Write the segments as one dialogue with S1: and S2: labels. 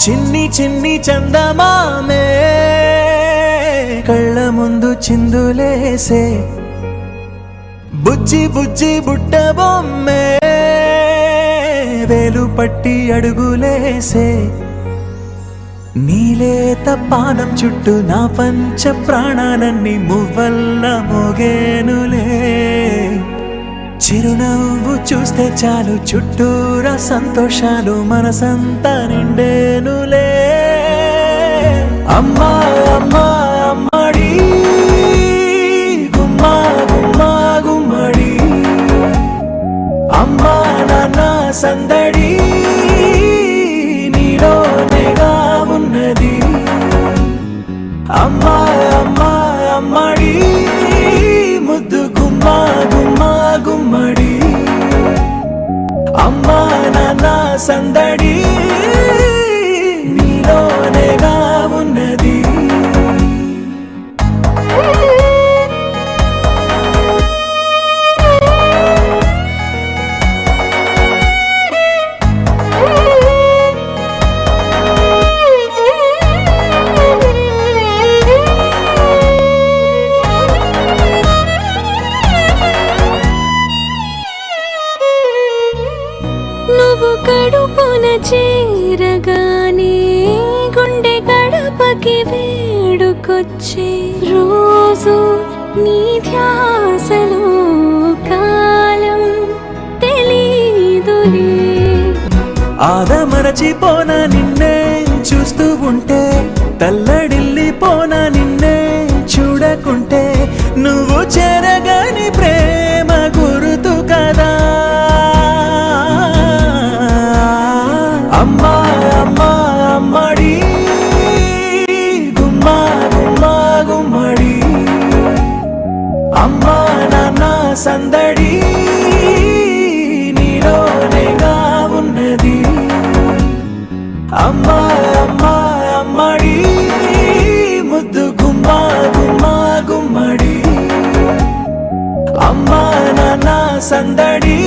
S1: చిన్ని చిన్ని చందమామే కళ్ళ ముందు చిందులేసే బుజ్జి బుజ్జి బుట్ట బొమ్మే వేలు పట్టి అడుగులేసే నీలేత పానం చుట్టూ నా పంచ ప్రాణాలన్నీ మువ్వల్ల మోగేనులే చిరునవ్వు చూస్తే చాలు చుట్టూరా సంతోషాలు మనసంతా నిండేనులే అమ్మా అమ్మా అమ్మడి గుమ్మా గుమ్మా గుమ్మడి అమ్మా నాన్న సందడి నీలోనేగా ఉన్నది అమ్మా అమ్మా అమ్మడి ముద్దు గుమ్మా గుమ్మా గుమ్మడి అమ్మా నాన్న సందడి నీలోనేగా ఉన్నది
S2: నువ్వు కడుపున చేరగానే గుండె గడపకి వేడుకొచ్చే రోజు నీ ధ్యాసలో కాలం తెలీదులే
S1: ఆదమరచిపోన నిన్నే చూస్తూ ఉంటే తల్లడిల్లిపోన నిన్నే చూడకుంటే నువ్వు చెరగని ప్రేమ గురుతు కదా అమ్మా అమ్మా అమ్మడి గుమ్మా గుమ్మా గుమ్మడి అమ్మా నాన్న సందడి నీలోనేగా ఉన్నది అమ్మా అమ్మా అమ్మడి ముద్దు గుమ్మా గుమ్మా గుమ్మడి అమ్మా నాన్న సందడి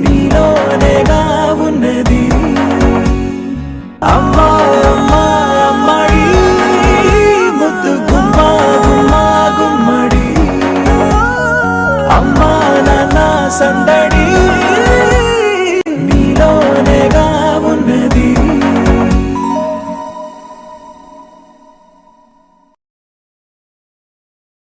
S1: నీలోనేగా ఉన్నది అమ్మా అమ్మా అమ్మడి ముద్దు గుమ్మా గుమ్మా గుమ్మడి అమ్మా నాన్న సందడి